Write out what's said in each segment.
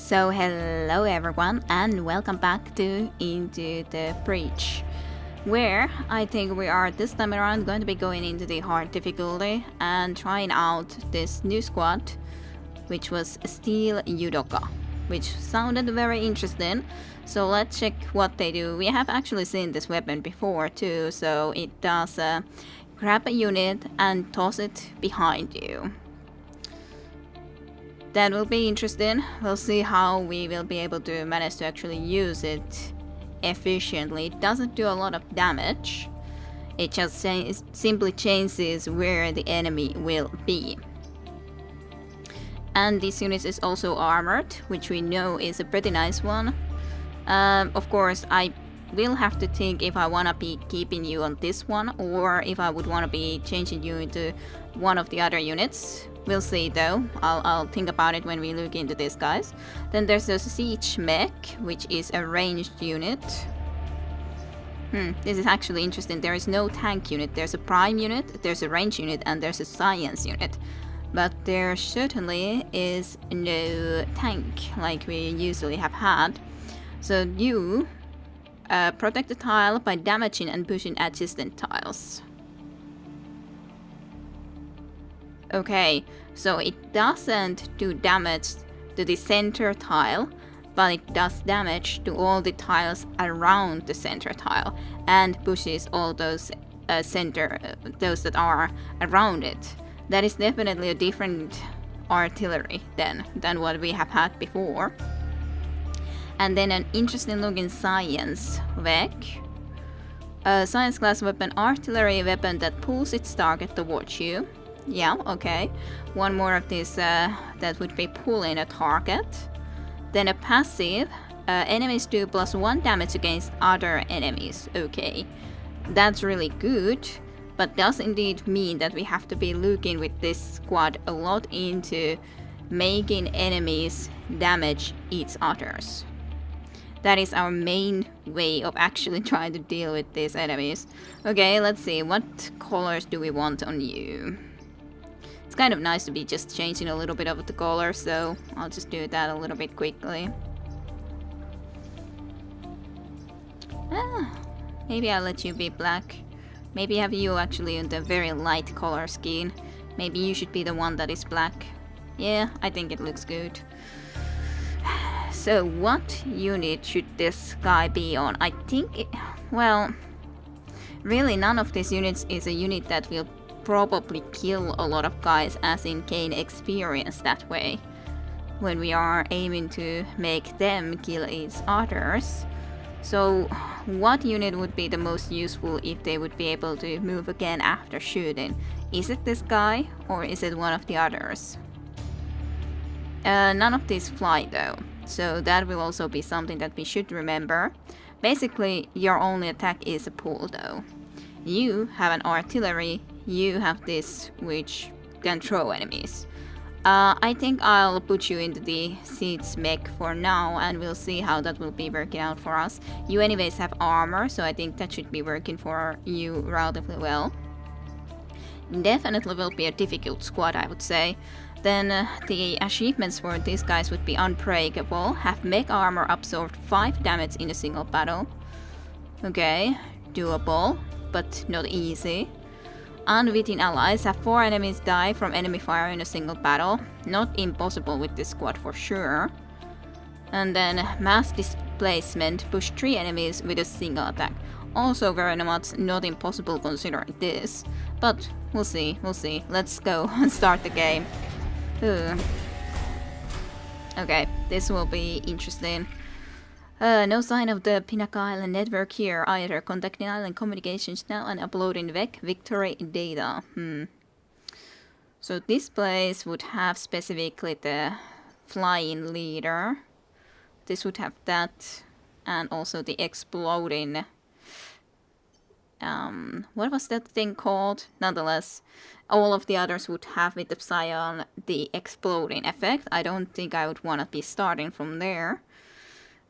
So hello everyone and welcome back to Into the Breach, where I think we are this time around going to be going into the hard difficulty and trying out this new squad, which was Steel Judoka, which sounded very interesting. So let's check what they do. We have actually seen this weapon before too, so it does grab a unit and toss it behind you. That will be interesting. We'll see how we will be able to manage to actually use it efficiently. It doesn't do a lot of damage. It just simply changes where the enemy will be. And this unit is also armored, which we know is a pretty nice one. Of course, I will have to think if I want to be keeping you on this one or if I would want to be changing you into one of the other units. We'll see though. I'll think about it when we look into this, guys. Then there's a siege mech, which is a ranged unit. This is actually interesting. There is no tank unit. There's a prime unit, there's a range unit, and there's a science unit. But there certainly is no tank like we usually have had. So you protect the tile by damaging and pushing adjacent tiles. Okay, so it doesn't do damage to the center tile, but it does damage to all the tiles around the center tile and pushes all those those that are around it. That is definitely a different artillery than what we have had before. And then an interesting looking science mech. A science class weapon, artillery weapon that pulls its target towards you. Yeah, okay. One more of this that would be pulling a target. Then a passive, enemies do +1 damage against other enemies. Okay, that's really good, but does indeed mean that we have to be looking with this squad a lot into making enemies damage each others. That is our main way of actually trying to deal with these enemies. Okay, let's see, what colors do we want on you? It's kind of nice to be just changing a little bit of the color, so I'll just do that a little bit quickly. Maybe I'll let you be black. Maybe have you actually in the very light color scheme. Maybe you should be the one that is black. Yeah, I think it looks good. So what unit should this guy be on? I think well, really none of these units is a unit that will probably kill a lot of guys, as in gain experience that way when we are aiming to make them kill each others. So what unit would be the most useful if they would be able to move again after shooting? Is it this guy or is it one of the others? None of these fly though, so that will also be something that we should remember. Basically your only attack is a pull though. You have an artillery, you have this which can throw enemies. I think I'll put you into the siege mech for now and we'll see how that will be working out for us. You anyways have armor, so I think that should be working for you relatively well. Definitely will be a difficult squad, I would say. Then the achievements for these guys would be unbreakable, have mech armor absorbed 5 damage in a single battle. Okay, doable, but not easy. Unwitting allies, have 4 enemies die from enemy fire in a single battle. Not impossible with this squad for sure. And then mass displacement, push 3 enemies with a single attack. Also very much not impossible considering this. But we'll see. Let's go and start the game. Okay, this will be interesting. No sign of the Pinnacle Island network here either. Contacting island communications now and uploading VEC victory data. So this place would have specifically the flying leader. This would have that, and also the exploding. What was that thing called? Nonetheless, all of the others would have with the Psion the exploding effect. I don't think I would want to be starting from there.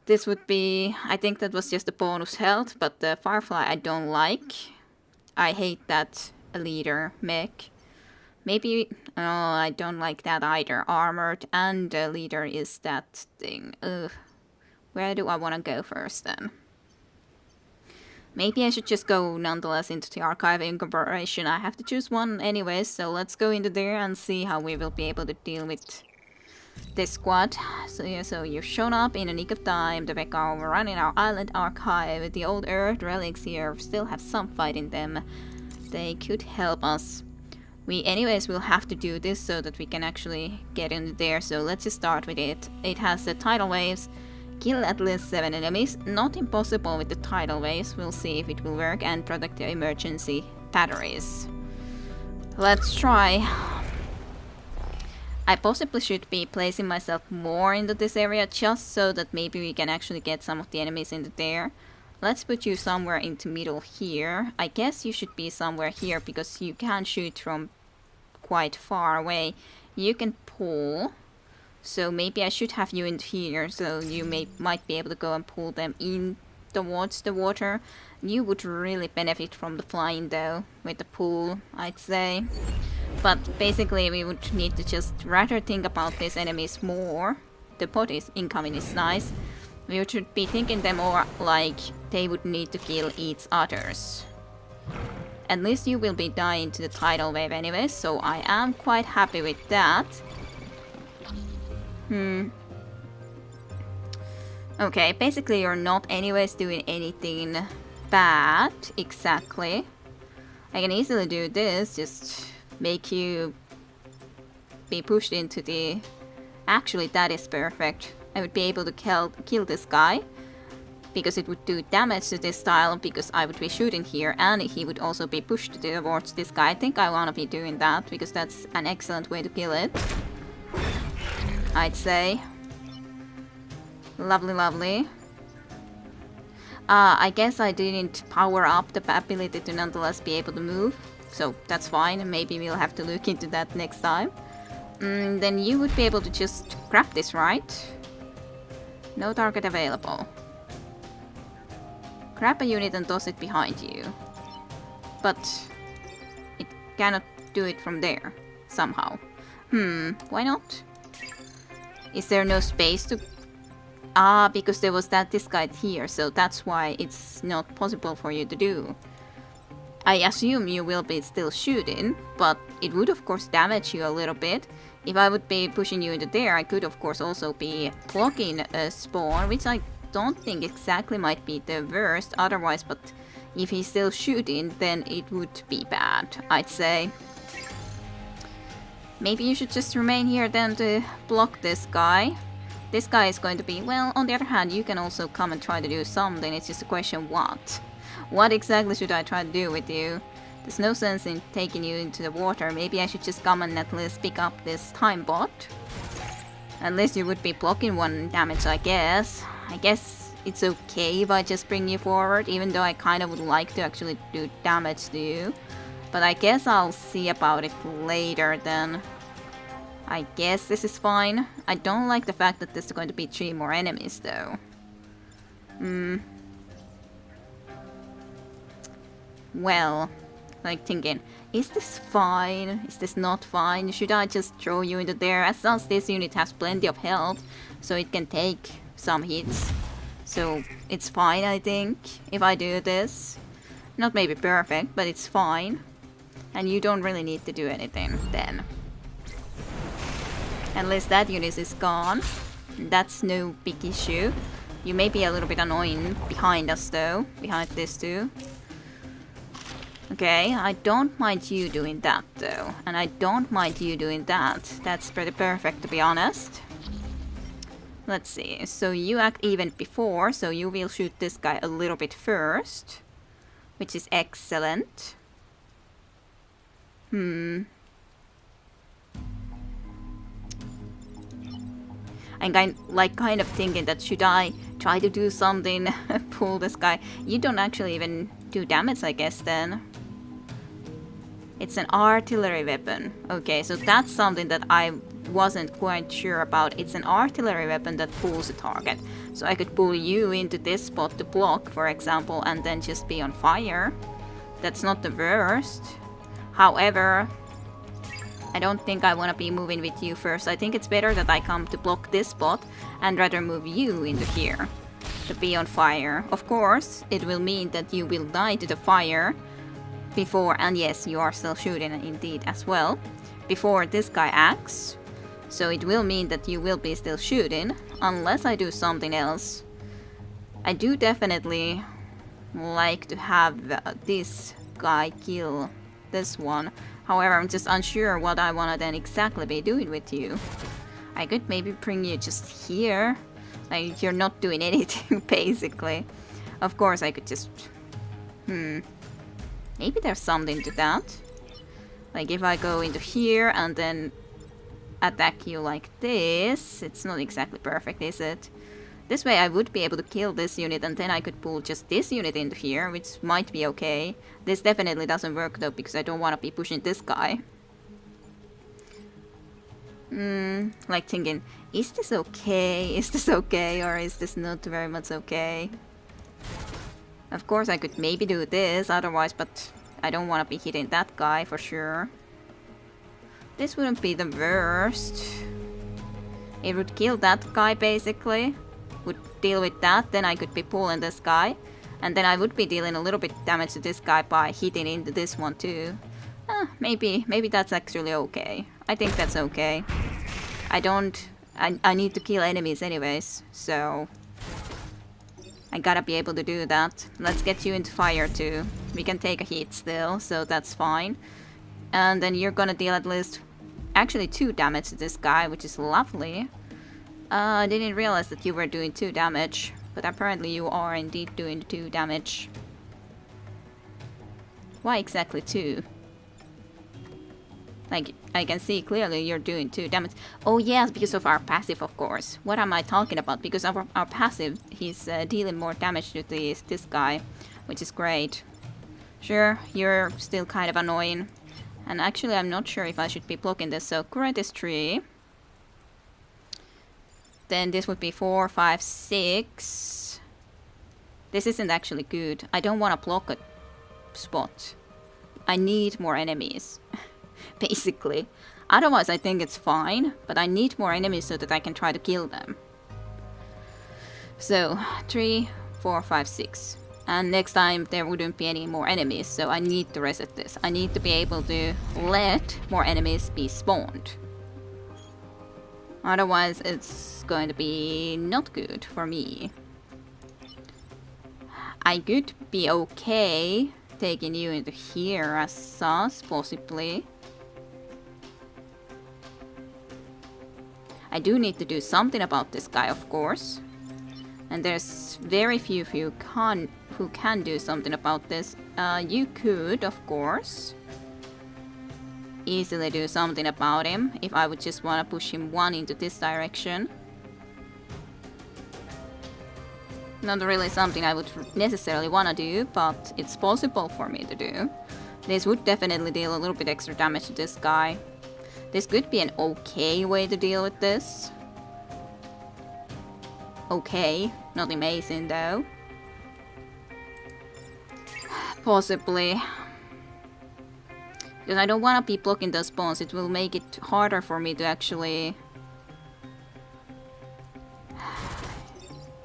This would be, I think that was just a bonus health, but the Firefly I don't like. I hate that leader mech. Maybe... Oh, I don't like that either. Armored and the leader is that thing. Ugh. Where do I want to go first then? Maybe I should just go nonetheless into the archive incorporation. I have to choose one anyway, so let's go into there and see how we will be able to deal with this squad. So yeah, so you've shown up in a nick of time. The Becca overrunning our island archive. The old Earth relics here still have some fight in them. They could help us. We anyways will have to do this so that we can actually get in there. So let's just start with it. It has the tidal waves. Kill at least 7 enemies. Not impossible with the tidal waves. We'll see if it will work. And protect the emergency batteries. Let's try. I possibly should be placing myself more into this area just so that maybe we can actually get some of the enemies into there. Let's put you somewhere into middle here. I guess you should be somewhere here because you can shoot from quite far away. You can pull. So maybe I should have you in here so you might be able to go and pull them in towards the water. You would really benefit from the flying though with the pull, I'd say. But basically we would need to just rather think about these enemies more. The pot is incoming is nice. We should be thinking them more like they would need to kill each others. At least you will be dying to the tidal wave anyway, so I am quite happy with that. Okay, basically you're not anyways doing anything bad, exactly. I can easily do this, just make you be pushed into the... Actually, that is perfect. I would be able to kill this guy. Because it would do damage to this tile, because I would be shooting here, and he would also be pushed towards this guy. I think I want to be doing that, because that's an excellent way to kill it. I'd say. Lovely, lovely. I guess I didn't power up the ability to nonetheless be able to move. So that's fine. Maybe we'll have to look into that next time. Then you would be able to just grab this, right? No target available. Grab a unit and toss it behind you. But it cannot do it from there, somehow. Why not? Is there no space to... Ah, because there was this guy here, so that's why it's not possible for you to do. I assume you will be still shooting, but it would of course damage you a little bit. If I would be pushing you into there, I could of course also be blocking a spawn, which I don't think exactly might be the worst otherwise, but if he's still shooting, then it would be bad, I'd say. Maybe you should just remain here then to block this guy. This guy is going to be... Well, on the other hand, you can also come and try to do something. It's just a question what. What exactly should I try to do with you? There's no sense in taking you into the water. Maybe I should just come and at least pick up this time bot. At least you would be blocking 1 damage, I guess. I guess it's okay if I just bring you forward, even though I kind of would like to actually do damage to you. But I guess I'll see about it later then. I guess this is fine. I don't like the fact that there's going to be 3 more enemies though. Well, like thinking, is this fine? Is this not fine? Should I just throw you into there? As long as this unit has plenty of health, so it can take some hits. So it's fine, I think, if I do this. Not maybe perfect, but it's fine. And you don't really need to do anything then. At least that unit is gone. That's no big issue. You may be a little bit annoying behind us though. Behind this too. Okay, I don't mind you doing that though. And I don't mind you doing that. That's pretty perfect to be honest. Let's see. So you act even before. So you will shoot this guy a little bit first. Which is excellent. I'm kind of thinking that should I try to do something, pull this guy. You don't actually even do damage, I guess, then. It's an artillery weapon. Okay, so that's something that I wasn't quite sure about. It's an artillery weapon that pulls a target. So I could pull you into this spot to block, for example, and then just be on fire. That's not the worst. However, I don't think I want to be moving with you first. I think it's better that I come to block this spot and rather move you into here to be on fire. Of course, it will mean that you will die to the fire before, and yes, you are still shooting indeed as well, before this guy acts. So it will mean that you will be still shooting, unless I do something else. I do definitely like to have this guy kill this one. However, I'm just unsure what I want to then exactly be doing with you. I could maybe bring you just here. Like, you're not doing anything, basically. Of course, I could just... Maybe there's something to that. Like, if I go into here and then attack you like this, it's not exactly perfect, is it? This way I would be able to kill this unit and then I could pull just this unit into here, which might be okay. This definitely doesn't work though, because I don't want to be pushing this guy. Like thinking, is this okay? Is this okay? Or is this not very much okay? Of course I could maybe do this otherwise, but I don't want to be hitting that guy for sure. This wouldn't be the worst. It would kill that guy basically. Would deal with that, then I could be pulling this guy. And then I would be dealing a little bit damage to this guy by hitting into this one too. Maybe that's actually okay. I think that's okay. I need to kill enemies anyways, so I gotta be able to do that. Let's get you into fire too. We can take a hit still, so that's fine. And then you're gonna deal at least actually 2 damage to this guy, which is lovely. I didn't realize that you were doing 2 damage, but apparently you are indeed doing 2 damage. Why exactly 2? Like, I can see clearly you're doing 2 damage. Oh yes, because of our passive, of course. What am I talking about? Because of our passive, he's dealing more damage to this guy, which is great. Sure, you're still kind of annoying. And actually, I'm not sure if I should be blocking this, so current is 3. Then this would be 4, 5, 6. This isn't actually good. I don't want to block a spot. I need more enemies. Basically. Otherwise I think it's fine, but I need more enemies so that I can try to kill them. So 3, 4, 5, 6. And next time there wouldn't be any more enemies, so I need to reset this. I need to be able to let more enemies be spawned. Otherwise it's going to be not good for me. I could be okay taking you into here as sus, possibly. I do need to do something about this guy, of course. And there's very few who can do something about this. You could, of course, easily do something about him if I would just want to push him 1 into this direction. Not really something I would necessarily want to do, but it's possible for me to do. This would definitely deal a little bit extra damage to this guy. This could be an okay way to deal with this. Okay, not amazing though. Possibly. Because I don't want to be blocking those spawns, it will make it harder for me to actually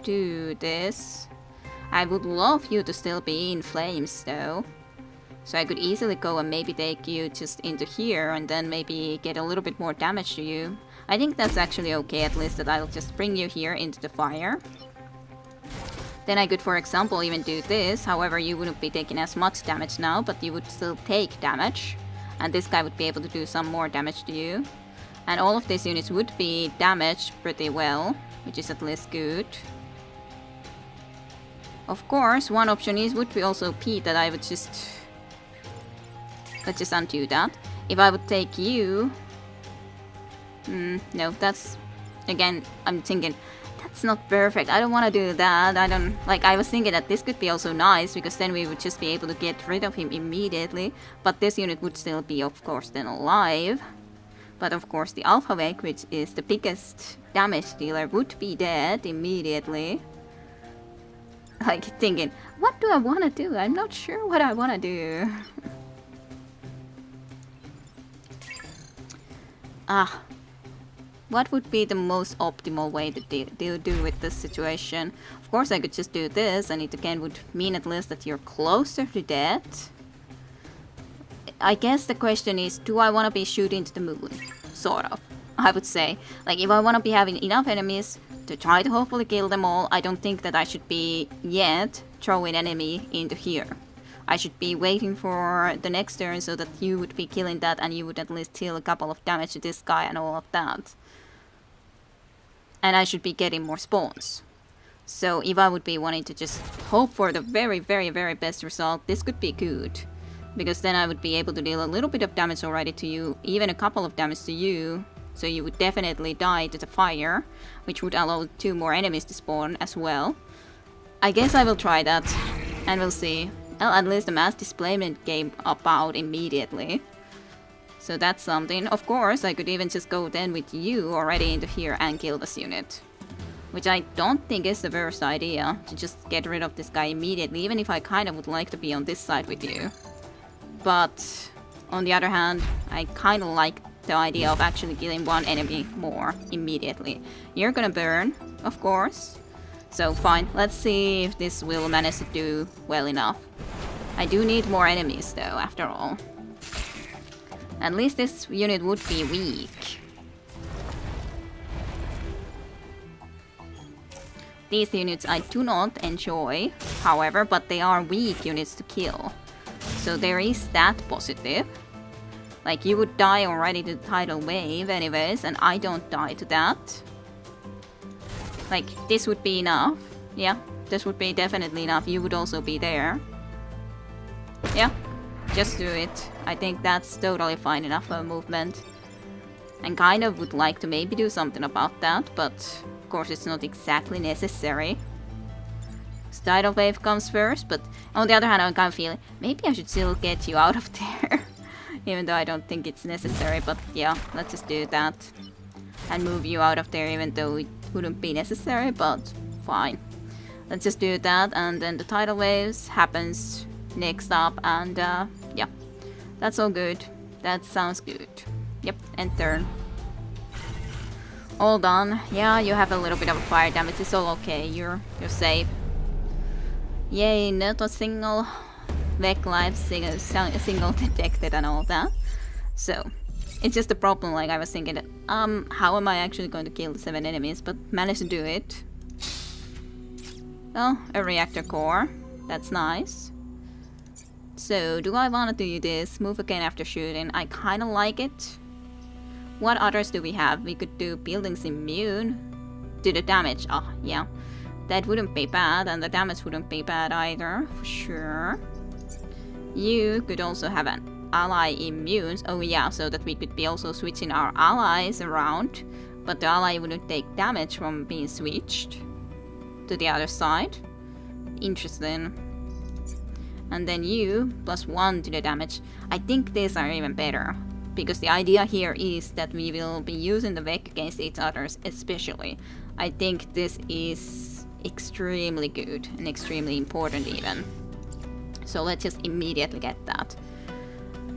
do this. I would love you to still be in flames though. So I could easily go and maybe take you just into here and then maybe get a little bit more damage to you. I think that's actually okay, at least that I'll just bring you here into the fire. Then I could, for example, even do this. However, you wouldn't be taking as much damage now, but you would still take damage. And this guy would be able to do some more damage to you. And all of these units would be damaged pretty well, which is at least good. Of course, one option would be also P, that I would just... Let's just undo that. If I would take you... no, that's... Again, I'm thinking, that's not perfect. I don't want to do that. I was thinking that this could be also nice, because then we would just be able to get rid of him immediately. But this unit would still be, of course, then alive. But of course, the Alpha Wake, which is the biggest damage dealer, would be dead immediately. Like, thinking, what do I want to do? I'm not sure what I want to do. Ah, what would be the most optimal way to do with this situation? Of course, I could just do this, and it again would mean at least that you're closer to death. I guess the question is, do I want to be shooting to the moon? Sort of, I would say. Like, if I want to be having enough enemies to try to hopefully kill them all, I don't think that I should be yet throwing enemy into here. I should be waiting for the next turn so that you would be killing that and you would at least deal a couple of damage to this guy and all of that. And I should be getting more spawns. So if I would be wanting to just hope for the very, very, very best result, this could be good. Because then I would be able to deal a little bit of damage already to you, even a couple of damage to you. So you would definitely die to the fire, which would allow 2 more enemies to spawn as well. I guess I will try that, and we'll see. Well, at least the mass displacement came about immediately. So that's something. Of course, I could even just go then with you already into here and kill this unit. Which I don't think is the worst idea, to just get rid of this guy immediately, even if I kind of would like to be on this side with you. But on the other hand, I kind of like the idea of actually killing 1 enemy more immediately. You're gonna burn, of course. So fine, let's see if this will manage to do well enough. I do need more enemies though, after all. At least this unit would be weak. These units I do not enjoy, however, but they are weak units to kill. So there is that positive. Like, you would die already to the tidal wave anyways, and I don't die to that. Like, this would be enough. Yeah, this would be definitely enough. You would also be there. Yeah, just do it. I think that's totally fine enough for a movement. And kind of would like to maybe do something about that, but of course it's not exactly necessary. Tidal wave comes first, but on the other hand I'm kind of feeling maybe I should still get you out of there. Even though I don't think it's necessary, but yeah, let's just do that. And move you out of there even though it wouldn't be necessary, but fine. Let's just do that, and then the tidal waves happens next up, and yeah, that's all good. That sounds good. Yep, end turn. All done. Yeah, you have a little bit of fire damage. It's all okay. You're safe. Yay, not a single Vec life, single detected and all that. So, it's just a problem, like I was thinking that, how am I actually going to kill the 7 enemies, but managed to do it. Oh, a reactor core. That's nice. So, do I want to do this? Move again after shooting. I kind of like it. What others do we have? We could do buildings immune to the damage. Oh, yeah. That wouldn't be bad, and the damage wouldn't be bad either, for sure. You could also have an ally immune. Oh yeah, so that we could be also switching our allies around, but the ally wouldn't take damage from being switched to the other side. Interesting. And then you, +1 to the damage. I think these are even better, because the idea here is that we will be using the Vec against each other especially. I think this is extremely good and extremely important even. So let's just immediately get that.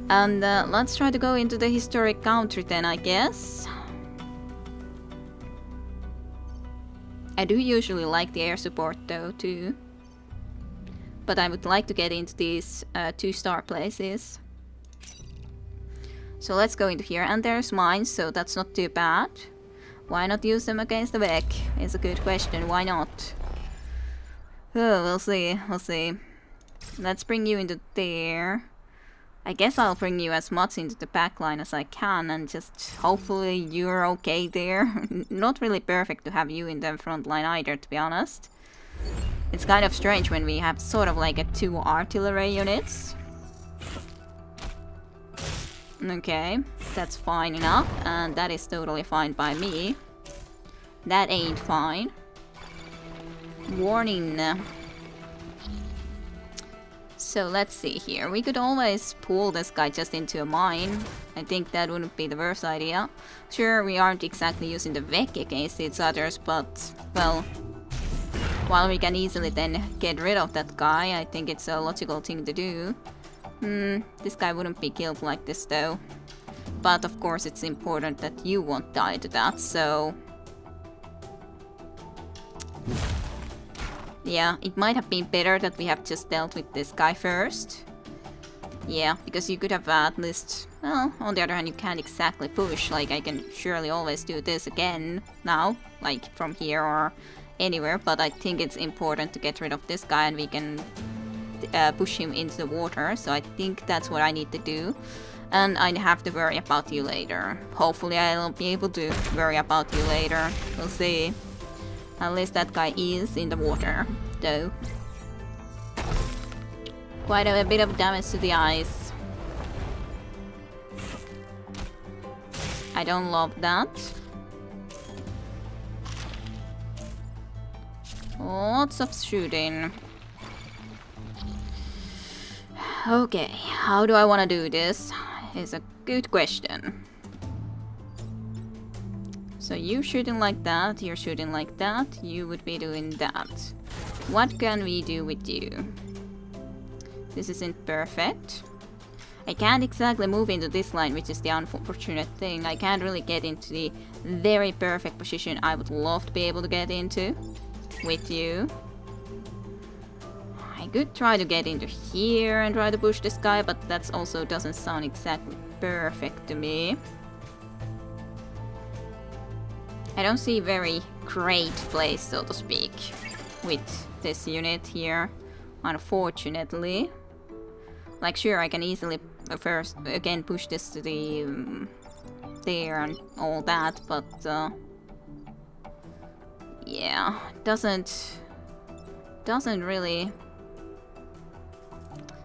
And let's try to go into the historic country then, I guess. I do usually like the air support though too. But I would like to get into these 2-star places. So let's go into here, and there's mines, so that's not too bad. Why not use them against the Vec? Is a good question. Why not? Oh, we'll see. We'll see. Let's bring you into there. I guess I'll bring you as much into the backline as I can, and just hopefully you're okay there. Not really perfect to have you in the front line either, to be honest. It's kind of strange when we have sort of like 2 artillery units. Okay, that's fine enough, and that is totally fine by me. That ain't fine. Warning. So let's see here. We could always pull this guy just into a mine. I think that wouldn't be the worst idea. Sure, we aren't exactly using the Vec against each others, but, well, while we can easily then get rid of that guy, I think it's a logical thing to do. This guy wouldn't be killed like this though. But of course it's important that you won't die to that, so... Yeah, it might have been better that we have just dealt with this guy first. Yeah, because you could have at least... Well, on the other hand, you can't exactly push. Like, I can surely always do this again now, like from here or anywhere, but I think it's important to get rid of this guy and we can push him into the water, so I think that's what I need to do. And I have to worry about you later. Hopefully I'll be able to worry about you later. We'll see. At least that guy is in the water, though. Quite a bit of damage to the eyes. I don't love that. Lots of shooting. Okay, how do I want to do this? Is a good question. So you shooting like that, you're shooting like that, you would be doing that. What can we do with you? This isn't perfect. I can't exactly move into this line, which is the unfortunate thing. I can't really get into the very perfect position I would love to be able to get into with you. I could try to get into here and try to push this guy, but that also doesn't sound exactly perfect to me. I don't see very great place, so to speak, with this unit here, unfortunately. Like, sure, I can easily first again push this to the there and all that, but yeah, doesn't really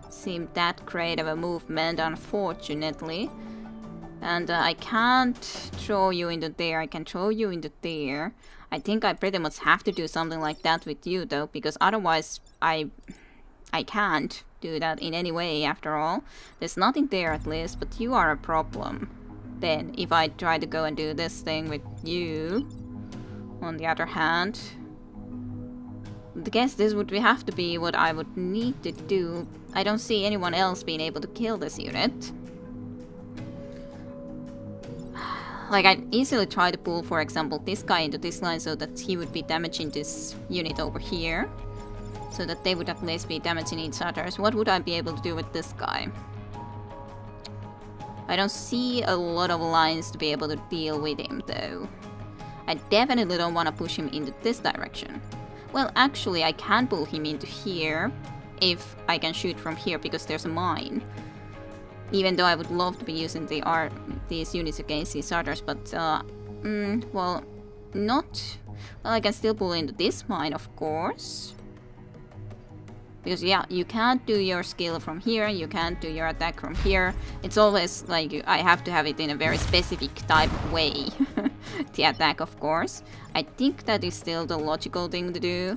seem that great of a movement, unfortunately. And I can't throw you into there. I can throw you into there. I think I pretty much have to do something like that with you, though, because otherwise I can't do that in any way, after all. There's nothing there, at least, but you are a problem. Then, if I try to go and do this thing with you, on the other hand, I guess this would have to be what I would need to do. I don't see anyone else being able to kill this unit. Like, I'd easily try to pull, for example, this guy into this line so that he would be damaging this unit over here. So that they would at least be damaging each other. So what would I be able to do with this guy? I don't see a lot of lines to be able to deal with him, though. I definitely don't want to push him into this direction. Well, actually, I can pull him into here if I can shoot from here, because there's a mine. Even though I would love to be using these units against each others, but well, not. Well, I can still pull into this mine, of course. Because yeah, you can't do your skill from here, you can't do your attack from here. It's always like I have to have it in a very specific type of way. The attack, of course. I think that is still the logical thing to do.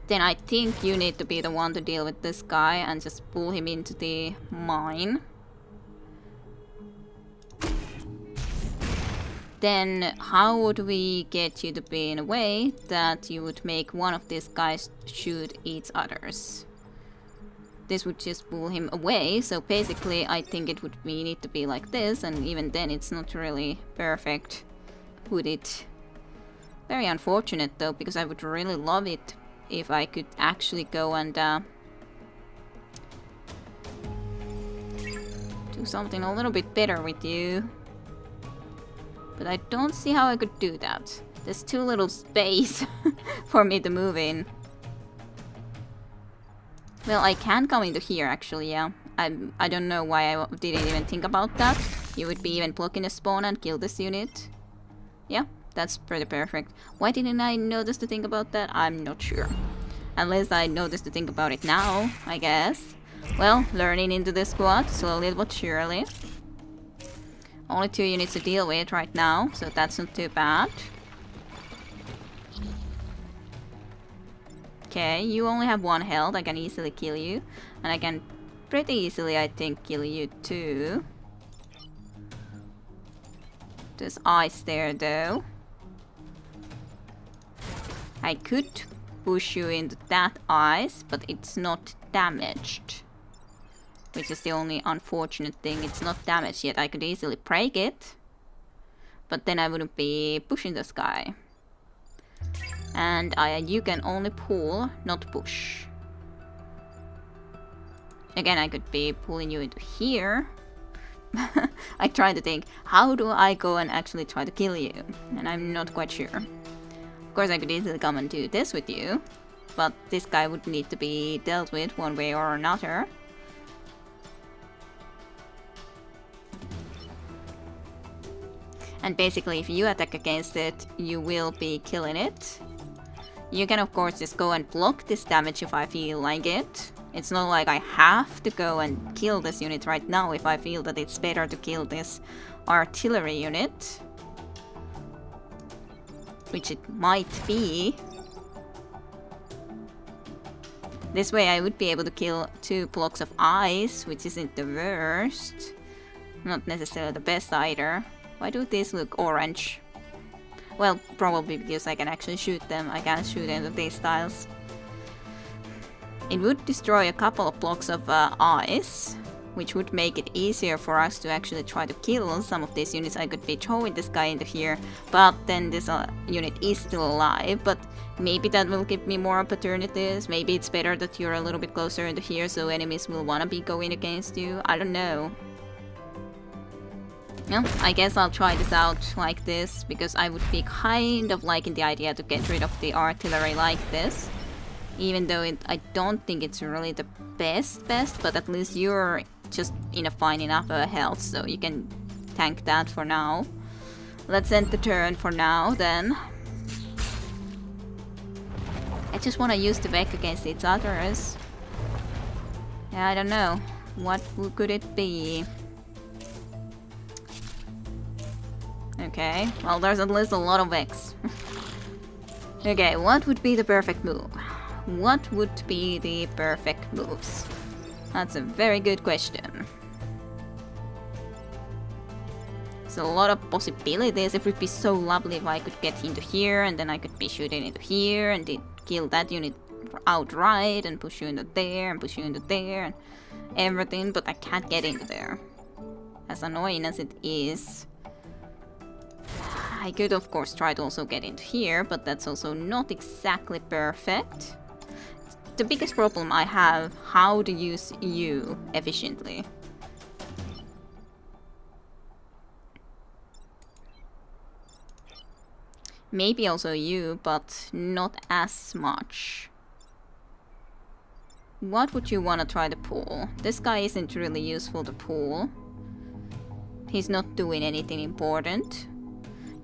Then I think you need to be the one to deal with this guy and just pull him into the mine. Then how would we get you to be in a way that you would make one of these guys shoot each others? This would just pull him away, so basically I think it would need to be like this, and even then it's not really perfect, would it? Very unfortunate though, because I would really love it if I could actually go and do something a little bit better with you. But I don't see how I could do that. There's too little space for me to move in. Well, I can come into here actually, yeah. I don't know why I didn't even think about that. You would be even blocking a spawn and kill this unit. Yeah, that's pretty perfect. Why didn't I notice to think about that? I'm not sure. Unless I noticed to think about it now, I guess. Well, learning into this squad, slowly but surely. Only 2 units to deal with right now, so that's not too bad. Okay, you only have 1 health, I can easily kill you. And I can pretty easily, I think, kill you too. There's ice there though. I could push you into that ice, but it's not damaged. which is the only unfortunate thing. It's not damaged yet. I could easily break it, but then I wouldn't be pushing this guy. And you can only pull, not push. Again, I could be pulling you into here. I try to think, how do I go and actually try to kill you? And I'm not quite sure. Of course, I could easily come and do this with you, but this guy would need to be dealt with one way or another. And basically, if you attack against it, you will be killing it. You can of course just go and block this damage if I feel like it. It's not like I have to go and kill this unit right now if I feel that it's better to kill this artillery unit. Which it might be. This way I would be able to kill 2 blocks of ice, which isn't the worst. Not necessarily the best either. Why do these look orange? Well, probably because I can actually shoot them. I can shoot into these tiles. It would destroy a couple of blocks of ice, which would make it easier for us to actually try to kill some of these units. I could be throwing this guy into here, but then this unit is still alive. But maybe that will give me more opportunities. Maybe it's better that you're a little bit closer into here so enemies will want to be going against you. I don't know. No, I guess I'll try this out like this, because I would be kind of liking the idea to get rid of the artillery like this. Even though I don't think it's really the best, but at least you're just in a fine enough health, so you can tank that for now. Let's end the turn for now, then. I just want to use the Vec against its others. Yeah, I don't know. What could it be? Okay, well, there's at least a lot of X. Okay, what would be the perfect move? What would be the perfect moves? That's a very good question. There's a lot of possibilities. It would be so lovely if I could get into here, and then I could be shooting into here, and kill that unit outright, and push you into there, and push you into there, and everything, but I can't get into there. As annoying as it is. I could of course try to also get into here, but that's also not exactly perfect. The biggest problem I have, how to use you efficiently. Maybe also you, but not as much. What would you want to try to pull? This guy isn't really useful to pull. He's not doing anything important.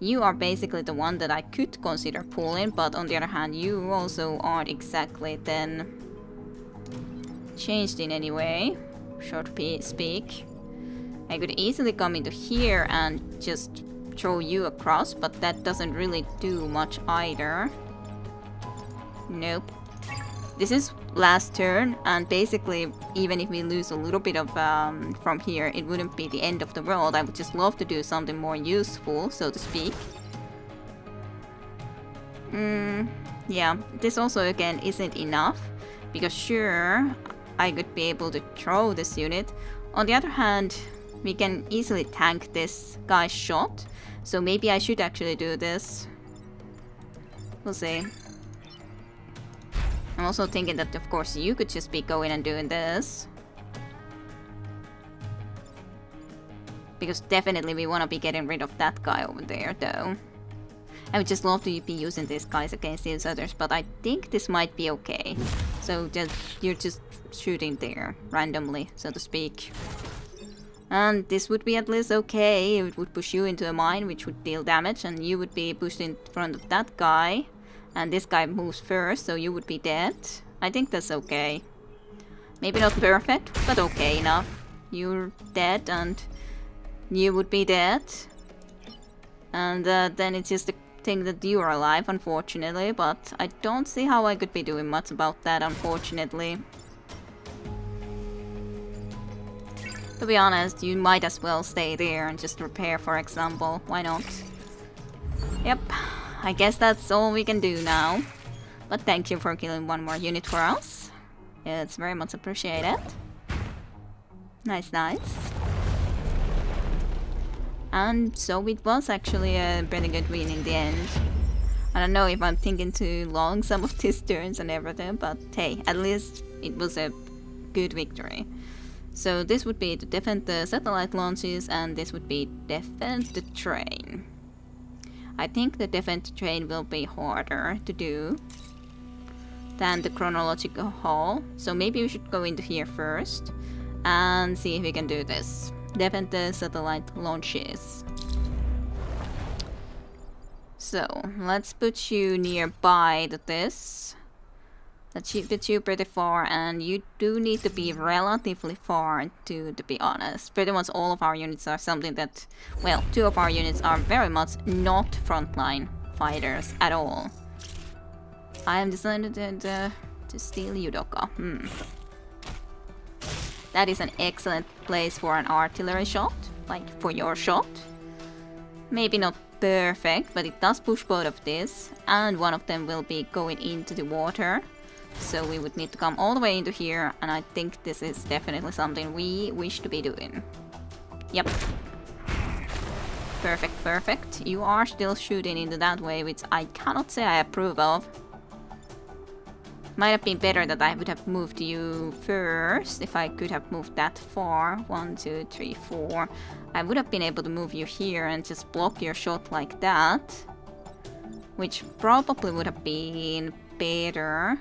You are basically the one that I could consider pulling, but on the other hand, you also aren't exactly then changed in any way, so to speak. I could easily come into here and just throw you across, but that doesn't really do much either. Nope. This is last turn, and basically, even if we lose a little bit of from here, it wouldn't be the end of the world. I would just love to do something more useful, so to speak. Yeah, this also again isn't enough, because sure, I could be able to throw this unit. On the other hand, we can easily tank this guy's shot, so maybe I should actually do this. We'll see. I'm also thinking that of course you could just be going and doing this. Because definitely we want to be getting rid of that guy over there though. I would just love to be using these guys against these others, but I think this might be okay. So you're just shooting there, randomly, so to speak. And this would be at least okay. It would push you into a mine, which would deal damage, and you would be pushed in front of that guy. And this guy moves first, so you would be dead. I think that's okay. Maybe not perfect, but okay enough. You're dead, and you would be dead. And then it's just the thing that you are alive, unfortunately. But I don't see how I could be doing much about that, unfortunately. To be honest, you might as well stay there and just repair, for example. Why not? Yep. I guess that's all we can do now. But thank you for killing one more unit for us. It's very much appreciated. Nice, nice. And so it was actually a pretty good win in the end. I don't know if I'm thinking too long some of these turns and everything, but hey, at least it was a good victory. So this would be to defend the satellite launches, and this would be defend the train. I think the defend the train will be harder to do than the chronological hall, so maybe we should go into here first and see if we can do this. Defend the satellite launches. So let's put you nearby to this. Let's put you pretty far, and you do need to be relatively far to be honest. Pretty much all of our units are something that, well, 2 of our units are very much not frontline fighters at all. I am decided to Steel Judoka. That is an excellent place for an artillery shot, like for your shot. Maybe not perfect, but it does push both of these, and one of them will be going into the water. So we would need to come all the way into here, and I think this is definitely something we wish to be doing. Yep. Perfect, perfect. You are still shooting into that way, which I cannot say I approve of. Might have been better that I would have moved you first, if I could have moved that far. 1, 2, 3, 4. I would have been able to move you here and just block your shot like that, which probably would have been better.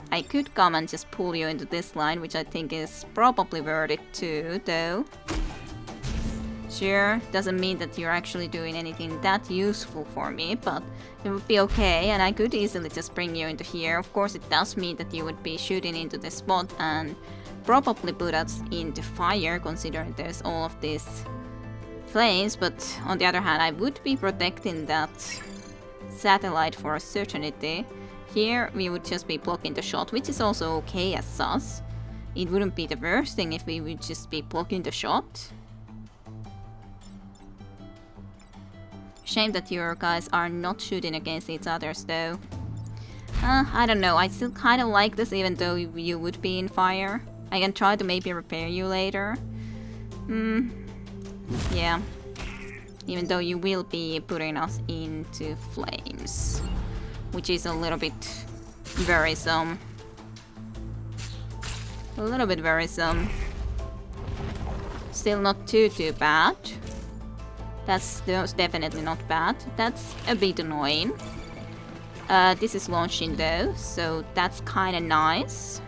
I could come and just pull you into this line, which I think is probably worth it too, though. Sure, doesn't mean that you're actually doing anything that useful for me, but it would be okay, and I could easily just bring you into here. Of course, it does mean that you would be shooting into this spot and probably put us into fire, considering there's all of these flames, but on the other hand, I would be protecting that satellite for a certainty. Here, we would just be blocking the shot, which is also okay as sus. It wouldn't be the worst thing if we would just be blocking the shot. Shame that your guys are not shooting against each other, though. I don't know, I still kind of like this even though you would be in fire. I can try to maybe repair you later. Yeah. Even though you will be putting us into flames, which is a little bit worrisome. A little bit worrisome. Still not too bad. That's definitely not bad. That's a bit annoying. This is launching though, so that's kind of nice.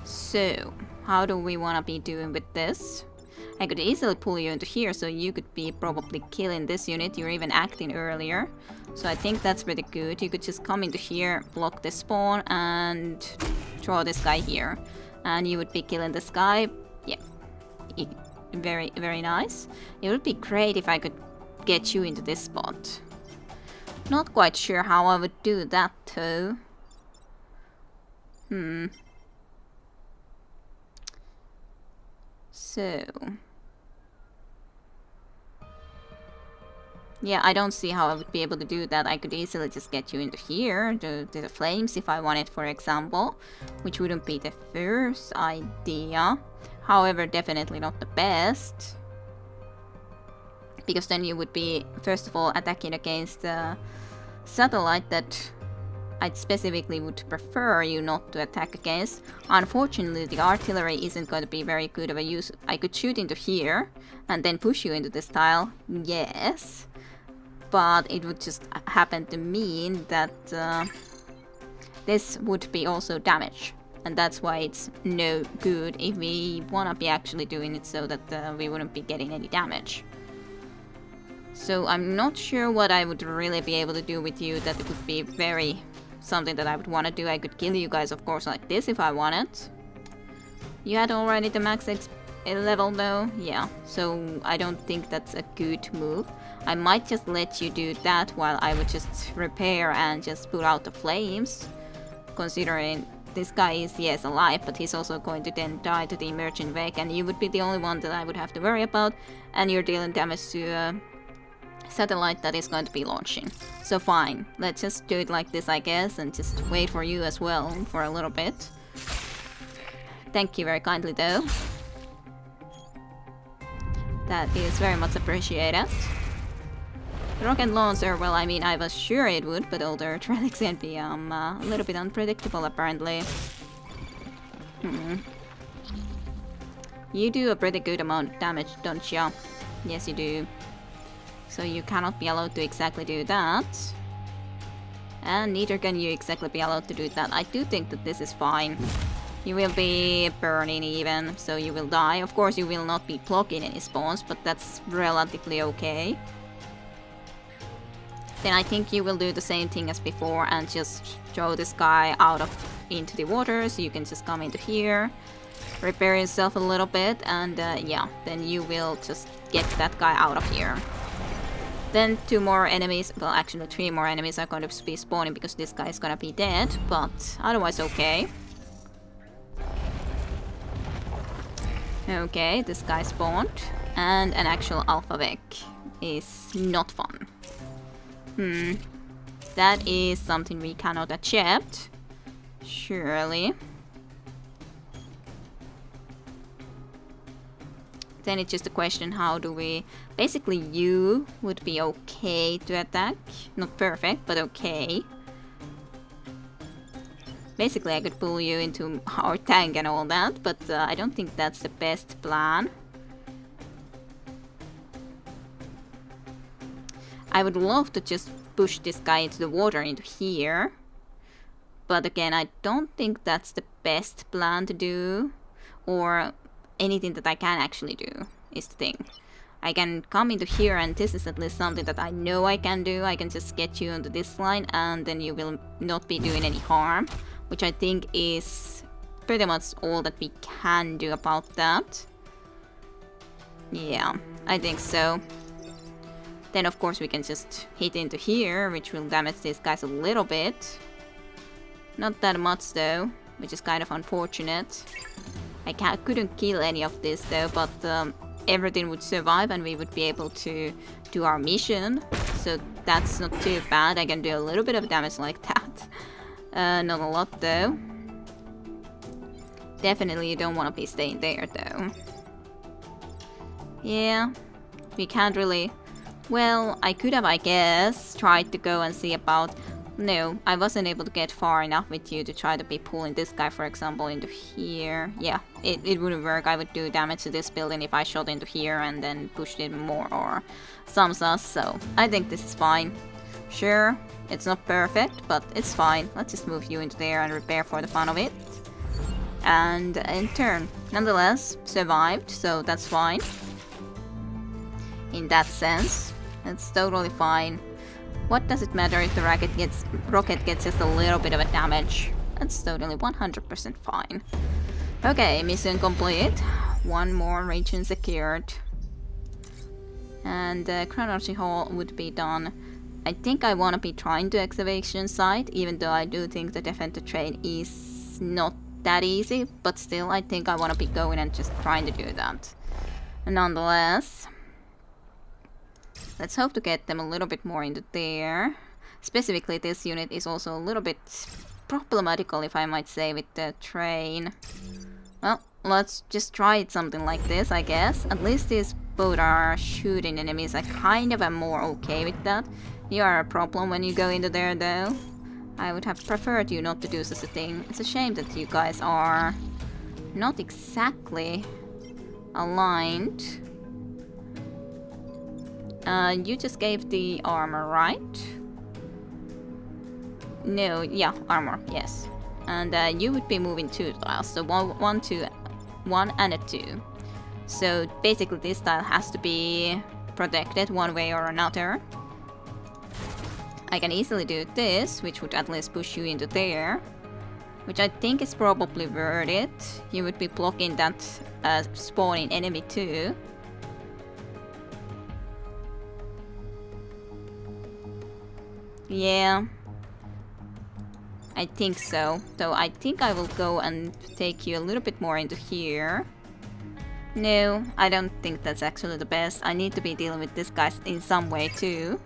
So, how do we want to be doing with this? I could easily pull you into here, so you could be probably killing this unit. You're even acting earlier, so I think that's pretty good. You could just come into here, block the spawn, and throw this guy here, and you would be killing this guy. Yeah, very, very nice. It would be great if I could get you into this spot. Not quite sure how I would do that though. So, yeah, I don't see how I would be able to do that. I could easily just get you into here, to the flames if I wanted, for example, which wouldn't be the first idea. However, definitely not the best, because then you would be, first of all, attacking against the satellite that I specifically would prefer you not to attack against. Unfortunately, the artillery isn't going to be very good of a use. I could shoot into here and then push you into this tile, yes, but it would just happen to mean that this would be also damage, and that's why it's no good if we want to be actually doing it so that we wouldn't be getting any damage. So I'm not sure what I would really be able to do with you that it would be very something that I would want to do. I could kill you guys, of course, like this if I wanted. You had already the max level though, yeah, so I don't think that's a good move. I might just let you do that while I would just repair and just put out the flames, considering this guy is, yes, alive, but he's also going to then die to the emergent wake, and you would be the only one that I would have to worry about, and you're dealing damage to satellite that is going to be launching. So fine, let's just do it like this, I guess, and just wait for you as well for a little bit. Thank you very kindly though. That is very much appreciated. The rocket launcher, well, I mean, I was sure it would, but all the Earth relics can be a little bit unpredictable apparently. You do a pretty good amount of damage, don't you? Yes, you do. So you cannot be allowed to exactly do that. And neither can you exactly be allowed to do that. I do think that this is fine. You will be burning even, so you will die. Of course, you will not be blocking any spawns, but that's relatively okay. Then I think you will do the same thing as before and just throw this guy into the water, so you can just come into here, repair yourself a little bit, and yeah, then you will just get that guy out of here. Then 2 more enemies, well actually 3 more enemies are going to be spawning because this guy is gonna be dead, but otherwise okay. Okay, this guy spawned, and an actual Alpha Vec is not fun. That is something we cannot accept, surely. Then it's just a question, how do we... Basically you would be okay to attack. Not perfect, but okay. Basically I could pull you into our tank and all that, but I don't think that's the best plan. I would love to just push this guy into the water into here. But again, I don't think that's the best plan to do. Or anything that I can actually do is the thing. I can come into here, and this is at least something that I know I can do. I can just get you onto this line and then you will not be doing any harm. Which I think is pretty much all that we can do about that. Yeah, I think so. Then of course we can just hit into here, which will damage these guys a little bit. Not that much though, which is kind of unfortunate. I couldn't kill any of this though, but everything would survive and we would be able to do our mission. So that's not too bad. I can do a little bit of damage like that. Not a lot though. Definitely you don't want to be staying there though. Yeah, we can't really... Well, I could have, I guess, tried to go and see about... No, I wasn't able to get far enough with you to try to be pulling this guy, for example, into here. Yeah, it wouldn't work. I would do damage to this building if I shot into here and then pushed it more or some such, so I think this is fine. Sure, it's not perfect, but it's fine. Let's just move you into there and repair for the fun of it. And in turn, nonetheless, survived, so that's fine. In that sense, it's totally fine. What does it matter if the rocket gets just a little bit of a damage? That's totally 100% fine. Okay, mission complete. 1 more region secured. And the chronology hall would be done. I think I want to be trying to excavation site, even though I do think the defend the train is not that easy, but still I think I want to be going and just trying to do that. Nonetheless, let's hope to get them a little bit more into there. Specifically, this unit is also a little bit problematical, if I might say, with the train. Well, let's just try it something like this, I guess. At least these both are shooting enemies. I kind of am more okay with that. You are a problem when you go into there, though. I would have preferred you not to do such a thing. It's a shame that you guys are not exactly aligned. You just gave the armor, right? No, yeah, armor, yes. And you would be moving 2 tiles, so 1 and a 2. So basically this tile has to be protected one way or another. I can easily do this, which would at least push you into there. Which I think is probably worth it. You would be blocking that spawning enemy too. Yeah, I think so. So I think I will go and take you a little bit more into here. No, I don't think that's actually the best. I need to be dealing with this guy in some way too.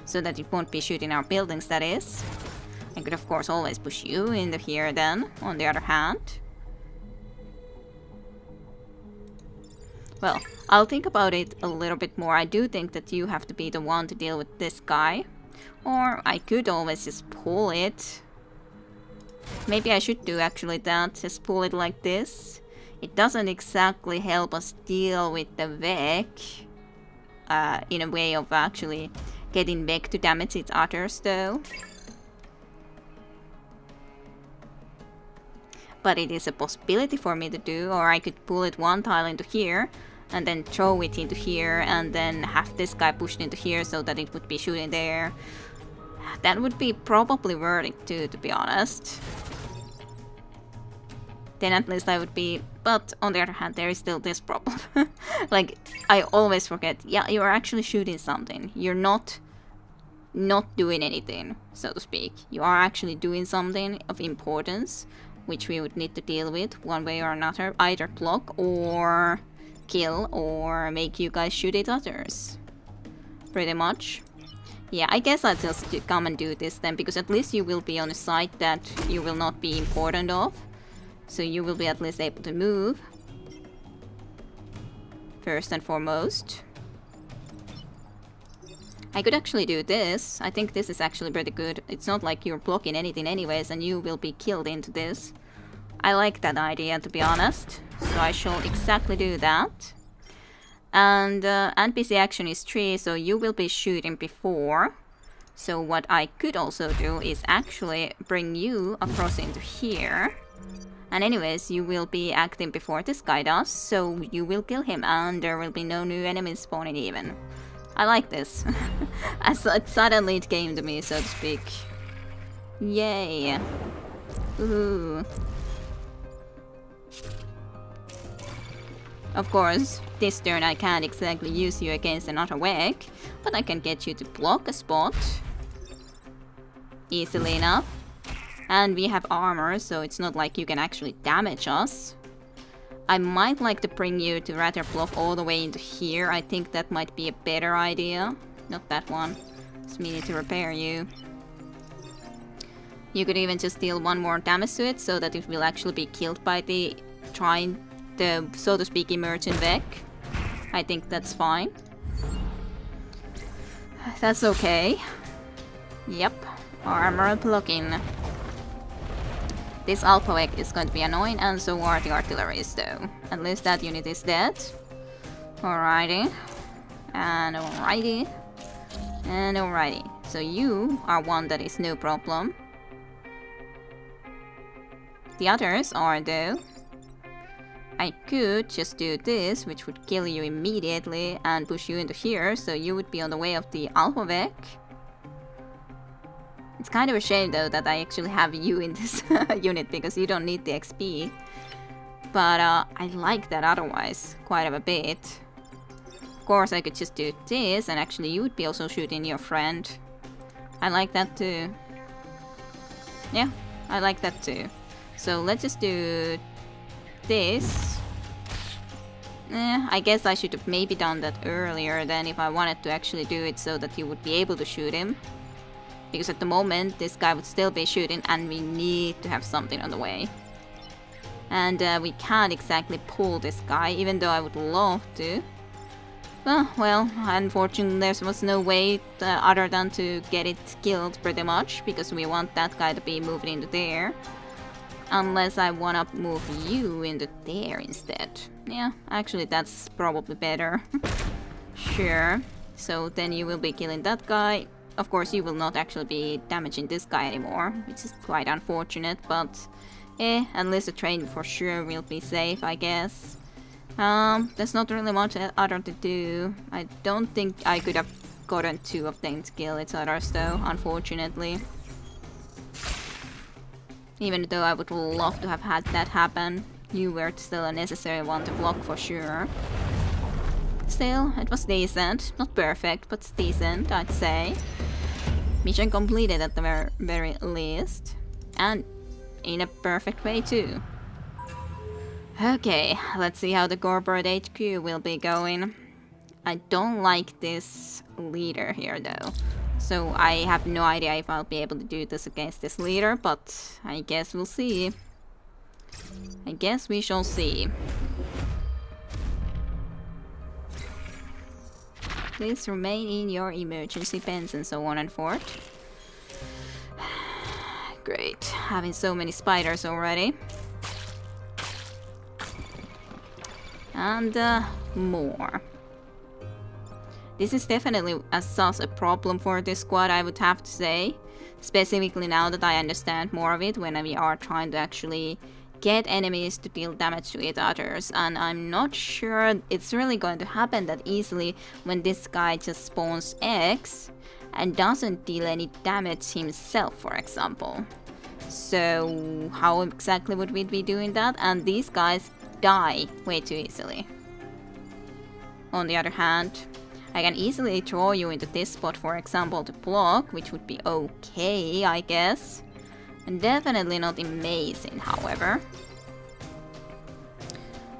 So that it won't be shooting our buildings, that is. I could of course always push you into here then, on the other hand. Well, I'll think about it a little bit more. I do think that you have to be the one to deal with this guy. Or I could always just pull it. Maybe I should do actually that, just pull it like this. It doesn't exactly help us deal with the Vec. In a way of actually getting Vec to damage its others though. But it is a possibility for me to do, or I could pull it one tile into here and then throw it into here and then have this guy pushed into here so that it would be shooting there. That would be probably worth it too, to be honest. Then at least I would be... But on the other hand, there is still this problem. Like, I always forget. Yeah, you are actually shooting something. You're not doing anything, so to speak. You are actually doing something of importance, which we would need to deal with one way or another. Either block or kill or make you guys shoot at others. Pretty much. Yeah, I guess I'll just come and do this then, because at least you will be on a side that you will not be important of. So you will be at least able to move. First and foremost. I could actually do this. I think this is actually pretty good. It's not like you're blocking anything anyways and you will be killed into this. I like that idea, to be honest. So I shall exactly do that. And NPC action is 3, so you will be shooting before. So what I could also do is actually bring you across into here. And anyways, you will be acting before this guy does, so you will kill him and there will be no new enemies spawning even. I like this. Suddenly it came to me, so to speak. Yay. Ooh. Of course, this turn I can't exactly use you against another Vec, but I can get you to block a spot. Easily enough. And we have armor, so it's not like you can actually damage us. I might like to bring you to rather block all the way into here. I think that might be a better idea. Not that one. Just me need to repair you. You could even just deal one more damage to it so that it will actually be killed by the so to speak, emergent Vec. I think that's fine. That's okay. Yep. Armor blocking. This Alpha Vec is going to be annoying, and so are the artilleries though. At least that unit is dead. Alrighty. And alrighty. And alrighty. So you are one that is no problem. The others are though. I could just do this, which would kill you immediately and push you into here, so you would be on the way of the Alpha Vec. It's kind of a shame though that I actually have you in this unit because you don't need the XP. But I like that otherwise quite a bit. Of course I could just do this and actually you would be also shooting your friend. I like that too. Yeah, I like that too. So let's just do this. I guess I should have maybe done that earlier then if I wanted to actually do it so that you would be able to shoot him. Because at the moment, this guy would still be shooting and we need to have something on the way. And we can't exactly pull this guy, even though I would love to. Well, unfortunately there was no way other than to get it killed pretty much. Because we want that guy to be moving into there. Unless I wanna move you into there instead. Yeah, actually that's probably better. Sure. So then you will be killing that guy. Of course, you will not actually be damaging this guy anymore, which is quite unfortunate, but at least the train for sure will be safe, I guess. There's not really much other to do. I don't think I could have gotten 2 of them to kill each other though, unfortunately. Even though I would love to have had that happen, you were still a necessary one to block for sure. Still, it was decent. Not perfect, but decent, I'd say. Mission completed at the very least. And in a perfect way too. Okay, let's see how the corporate HQ will be going. I don't like this leader here though. So I have no idea if I'll be able to do this against this leader, but I guess we'll see. I guess we shall see. Please remain in your emergency pens and so on and forth. Great, having so many spiders already. And more. This is definitely as such a problem for this squad, I would have to say. Specifically now that I understand more of it when we are trying to actually get enemies to deal damage to each others. And I'm not sure it's really going to happen that easily when this guy just spawns eggs and doesn't deal any damage himself, for example. So how exactly would we be doing that? And these guys die way too easily. On the other hand, I can easily throw you into this spot, for example, to block, which would be okay, I guess. And definitely not amazing, however.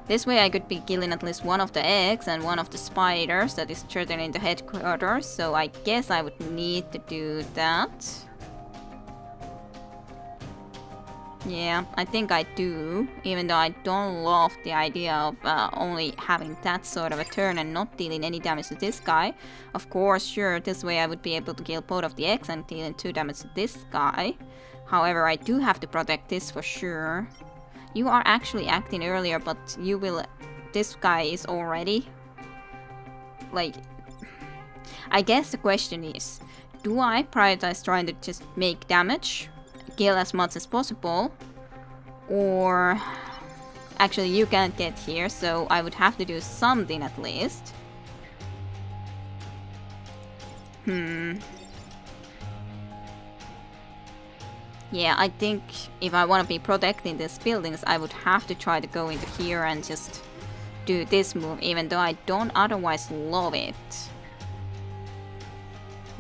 This way I could be killing at least one of the eggs and one of the spiders that is threatening the headquarters, so I guess I would need to do that. Yeah, I think I do, even though I don't love the idea of only having that sort of a turn and not dealing any damage to this guy. Of course, sure, this way I would be able to kill both of the eggs and dealing 2 damage to this guy. However, I do have to protect this for sure. You are actually acting earlier, but you will... This guy is already... Like... I guess the question is, do I prioritize trying to just make damage? Kill as much as possible, or actually you can't get here, so I would have to do something at least. Yeah, I think if I want to be protecting these buildings, I would have to try to go into here and just do this move, even though I don't otherwise love it.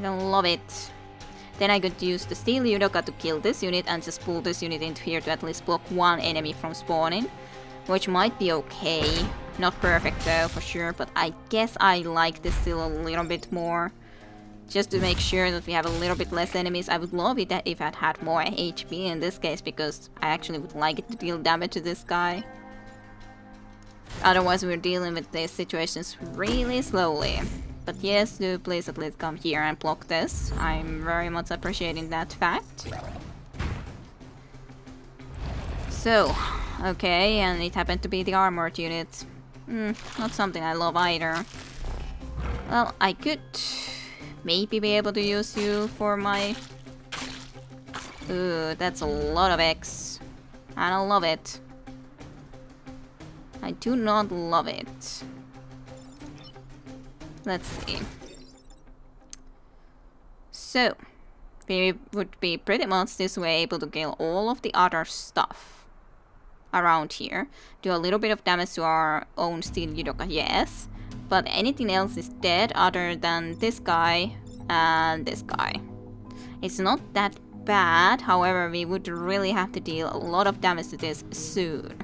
I don't love it. Then I could use the Steel Judoka to kill this unit and just pull this unit into here to at least block one enemy from spawning. Which might be okay. Not perfect though, for sure, but I guess I like this still a little bit more. Just to make sure that we have a little bit less enemies. I would love it if I'd had more HP in this case, because I actually would like it to deal damage to this guy. Otherwise we're dealing with these situations really slowly. But yes, do please at least come here and block this. I'm very much appreciating that fact. So, okay, and it happened to be the armored unit. Not something I love either. Well, I could maybe be able to use you for my... Ooh, that's a lot of X. I don't love it. I do not love it. Let's see. So, we would be pretty much this way able to kill all of the other stuff around here. Do a little bit of damage to our own Steel Judoka, yes. But anything else is dead other than this guy and this guy. It's not that bad, however, we would really have to deal a lot of damage to this soon.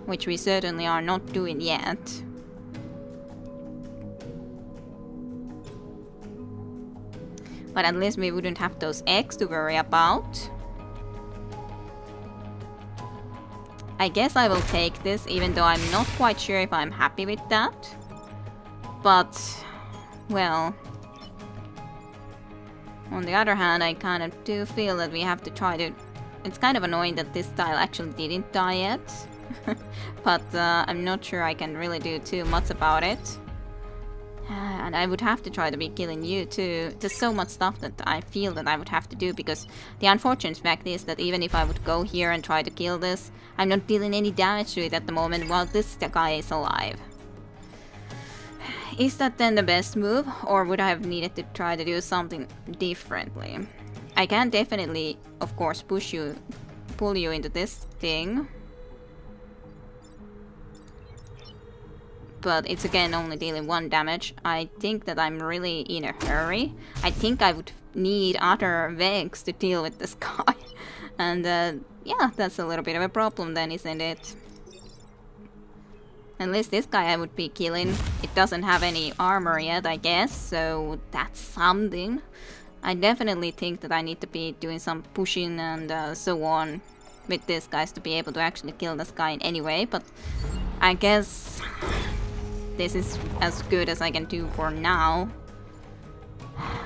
Which we certainly are not doing yet. But at least we wouldn't have those eggs to worry about. I guess I will take this, even though I'm not quite sure if I'm happy with that. But, well... On the other hand, I kind of do feel that we have to try to... It's kind of annoying that this tile actually didn't die yet. But I'm not sure I can really do too much about it. And I would have to try to be killing you too. There's so much stuff that I feel that I would have to do, because the unfortunate fact is that even if I would go here and try to kill this, I'm not dealing any damage to it at the moment while this guy is alive. Is that then the best move, or would I have needed to try to do something differently? I can definitely, of course, pull you into this thing. But it's again only dealing 1 damage. I think that I'm really in a hurry. I think I would need other vegs to deal with this guy. And yeah, that's a little bit of a problem then, isn't it? At least this guy I would be killing. It doesn't have any armor yet, I guess, so that's something. I definitely think that I need to be doing some pushing and so on with this guys to be able to actually kill this guy in any way, but I guess this is as good as I can do for now.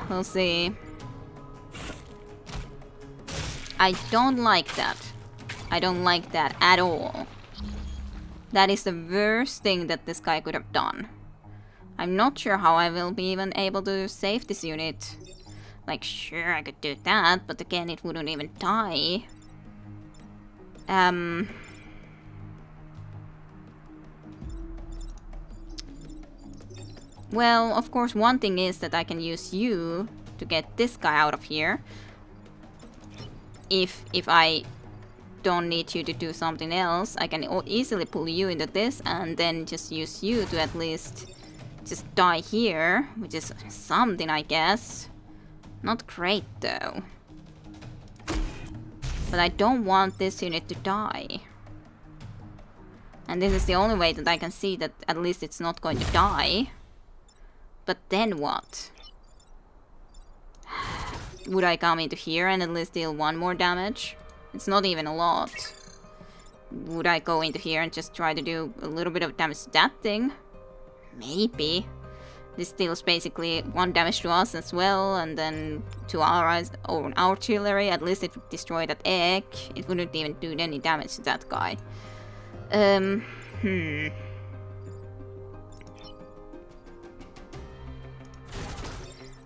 We'll see. I don't like that. I don't like that at all. That is the worst thing that this guy could have done. I'm not sure how I will be even able to save this unit. Like, sure, I could do that, but again, it wouldn't even die. Well, of course, one thing is that I can use you to get this guy out of here. If I don't need you to do something else, I can easily pull you into this and then just use you to at least just die here, which is something, I guess. Not great, though. But I don't want this unit to die. And this is the only way that I can see that at least it's not going to die. But then what? Would I come into here and at least deal 1 more damage? It's not even a lot. Would I go into here and just try to do a little bit of damage to that thing? Maybe. This deals basically 1 damage to us as well, and then to our own artillery. At least it would destroy that egg. It wouldn't even do any damage to that guy.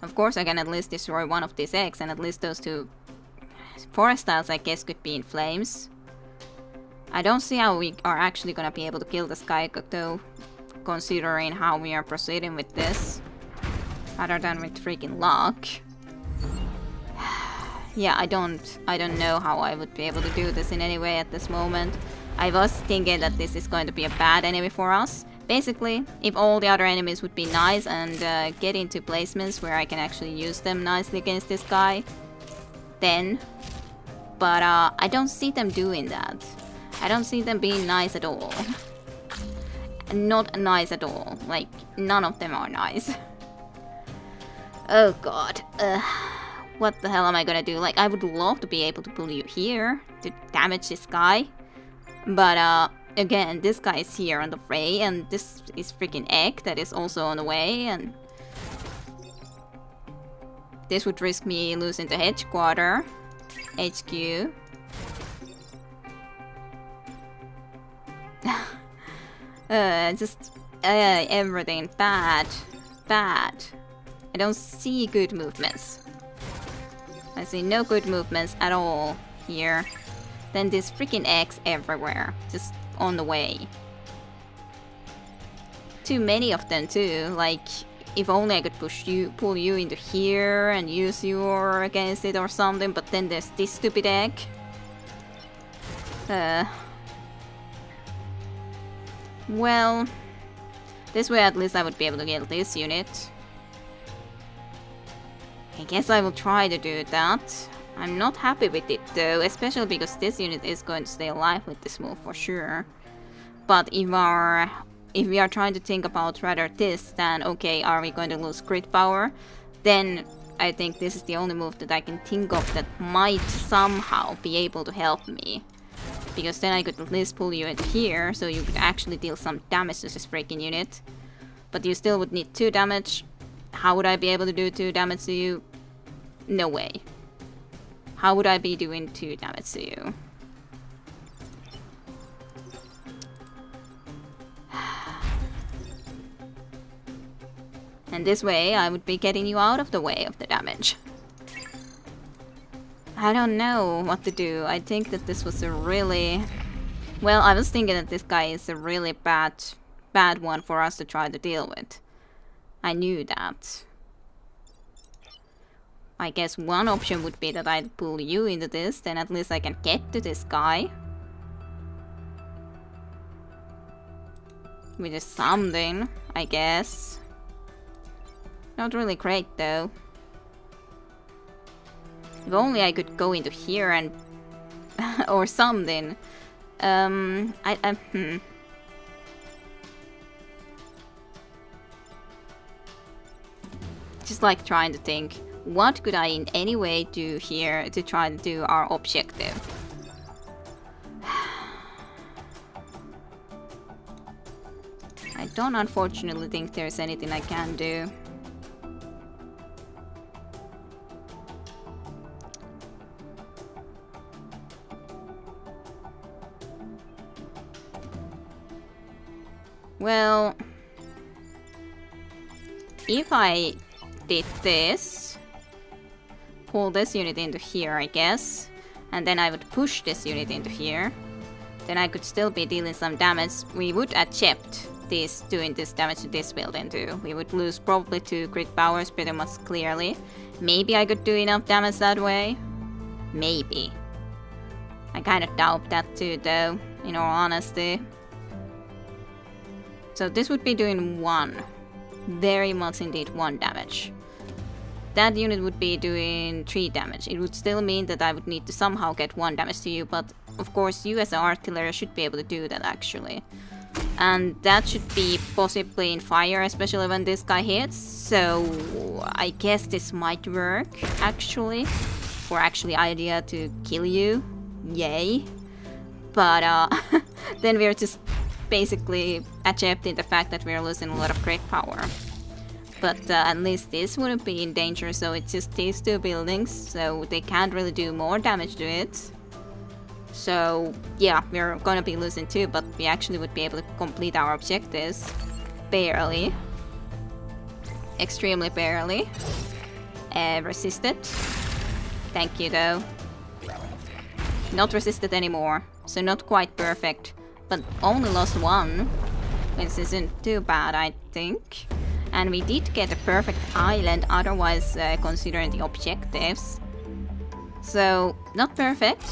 Of course I can at least destroy 1 of these eggs, and at least those 2 forest tiles I guess could be in flames. I don't see how we are actually gonna be able to kill this guy though, considering how we are proceeding with this. Other than with freaking luck. Yeah, I don't know how I would be able to do this in any way at this moment. I was thinking that this is going to be a bad enemy for us. Basically, if all the other enemies would be nice and get into placements where I can actually use them nicely against this guy, then. But I don't see them doing that. I don't see them being nice at all. Not nice at all. Like, none of them are nice. Oh god. What the hell am I gonna do? Like, I would love to be able to pull you here to damage this guy. But again, this guy is here on the fray, and this is freaking egg that is also on the way, and this would risk me losing the headquarter. HQ. Everything bad. Bad. I don't see good movements. I see no good movements at all here. Then there's freaking eggs everywhere. Just on the way. Too many of them too. Like, if only I could pull you into here and use you or against it or something, but then there's this stupid egg. Well, this way at least I would be able to get this unit. I guess I will try to do that. I'm not happy with it though, especially because this unit is going to stay alive with this move for sure. But if we are trying to think about rather this than, okay, are we going to lose crit power, then I think this is the only move that I can think of that might somehow be able to help me. Because then I could at least pull you into here, so you could actually deal some damage to this freaking unit. But you still would need 2 damage. How would I be able to do 2 damage to you? No way. How would I be doing 2 damage to you? And this way, I would be getting you out of the way of the damage. I don't know what to do. I think that this was a really... Well, I was thinking that this guy is a really bad one for us to try to deal with. I knew that. I guess one option would be that I'd pull you into this, then at least I can get to this guy. Which is something, I guess. Not really great though. If only I could go into here and... or something. just like trying to think, what could I in any way do here to try to do our objective? I don't unfortunately think there's anything I can do. Well, if I did this, pull this unit into here, I guess, and then I would push this unit into here, then I could still be dealing some damage. We would accept this doing this damage to this building too. We would lose probably 2 crit powers pretty much clearly. Maybe I could do enough damage that way. Maybe. I kind of doubt that too though, in all honesty. So this would be doing 1. Very much indeed 1 damage. That unit would be doing 3 damage. It would still mean that I would need to somehow get 1 damage to you, but of course you as an artillery should be able to do that actually. And that should be possibly in fire, especially when this guy hits. So I guess this might work actually. For actually idea to kill you. Yay. But then we're just basically accepting the fact that we're losing a lot of crit power. But at least this wouldn't be in danger, so it's just these 2 buildings, so they can't really do more damage to it. So yeah, we're gonna be losing 2, but we actually would be able to complete our objectives. Barely. Extremely barely. Resisted. Thank you though. Not resisted anymore, so not quite perfect. But only lost 1, which isn't too bad, I think. And we did get a perfect island, otherwise considering the objectives. So, not perfect,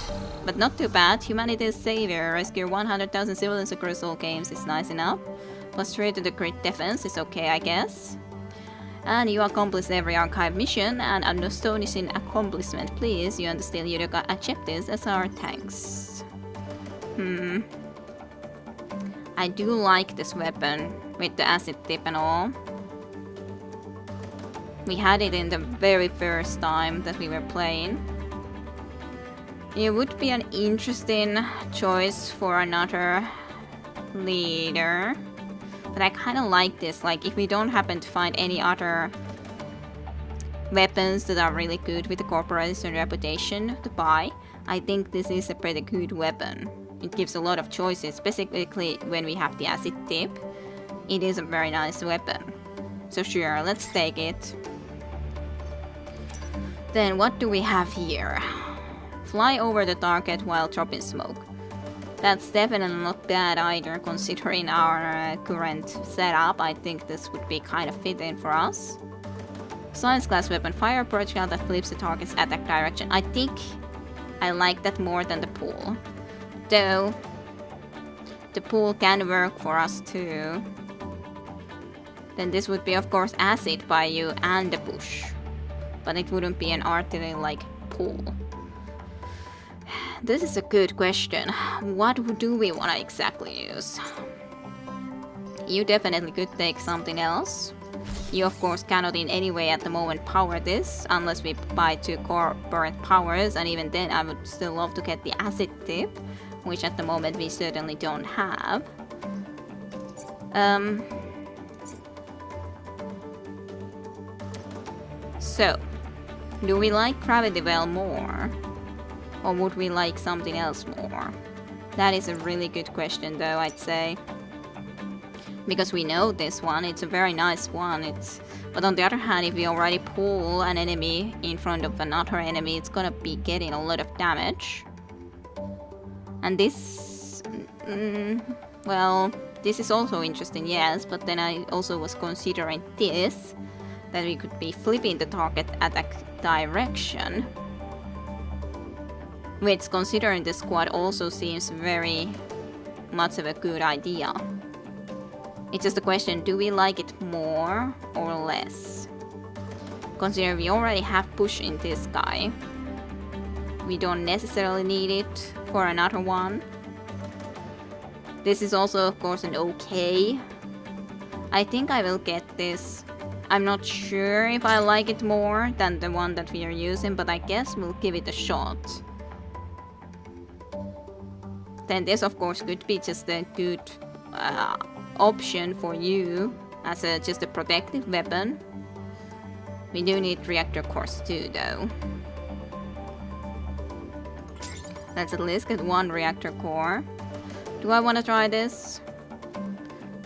but not too bad. Humanity's savior, rescue 100,000 civilians across all games is nice enough. Plus 3 to the crit defense is okay, I guess. And you accomplished every archive mission, and an astonishing accomplishment, please. You and the Steel Judoka accept this as our thanks. I do like this weapon, with the acid tip and all. We had it in the very first time that we were playing. It would be an interesting choice for another leader. But I kinda like this, like if we don't happen to find any other weapons that are really good with the corporation reputation to buy, I think this is a pretty good weapon. It gives a lot of choices, specifically when we have the acid tip. It is a very nice weapon. So sure, let's take it. Then what do we have here? Fly over the target while dropping smoke. That's definitely not bad either, considering our current setup. I think this would be kind of fitting for us. Science class weapon, fire a projectile that flips the target's attack direction. I think I like that more than the pool. Though, the pool can work for us too. Then this would be of course acid by you and the push. But it wouldn't be an artillery like pool. This is a good question. What do we want to exactly use? You definitely could take something else. You of course cannot in any way at the moment power this, unless we buy 2 corporate powers, and even then I would still love to get the acid tip, which at the moment we certainly don't have. So, do we like Gravity Well more? Or would we like something else more? That is a really good question though, I'd say. Because we know this one, it's a very nice one. But on the other hand, if we already pull an enemy in front of another enemy, it's gonna be getting a lot of damage. And this... well, this is also interesting, yes, but then I also was considering this. That we could be flipping the target attack direction. Which, considering the squad, also seems very much of a good idea. It's just a question, do we like it more or less? Considering we already have push in this guy. We don't necessarily need it for another one. This is also of course an okay. I think I will get this I'm not sure if I like it more than the one that we are using, but I guess we'll give it a shot. Then this of course could be just a good option for you as just a protective weapon. We do need reactor cores too though. Let's at least get one reactor core. Do I want to try this?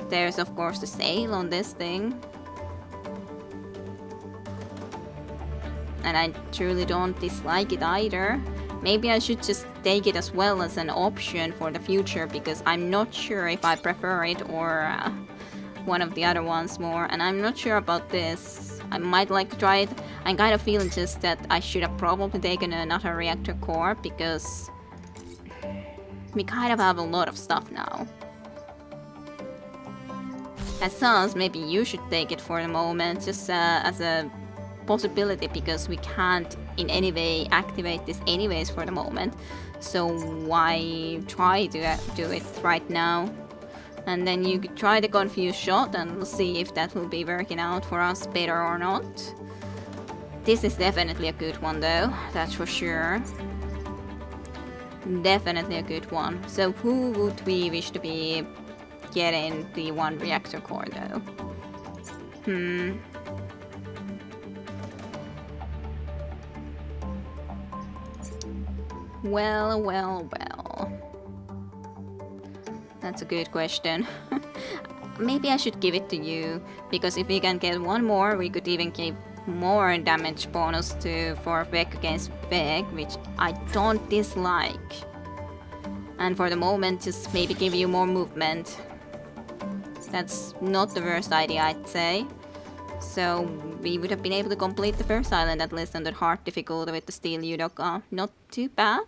There's of course the sale on this thing. And I truly don't dislike it either. Maybe I should just take it as well as an option for the future, because I'm not sure if I prefer it or one of the other ones more. And I'm not sure about this. I might like to try it. I'm kind of feeling just that I should have probably taken another reactor core, because we kind of have a lot of stuff now. As such, maybe you should take it for the moment, just as a possibility, because we can't in any way activate this anyways for the moment. So why try to do it right now? And then you could try the confused shot and we'll see if that will be working out for us better or not. This is definitely a good one though, that's for sure. Definitely a good one. So who would we wish to be getting the one reactor core though? Well. That's a good question. Maybe I should give it to you, because if we can get one more, we could even give more damage bonus for Vec against Vec, which I don't dislike. And for the moment, just maybe give you more movement. That's not the worst idea, I'd say. So we would have been able to complete the first island at least on the hard difficulty with the Steel Judoka. Not too bad.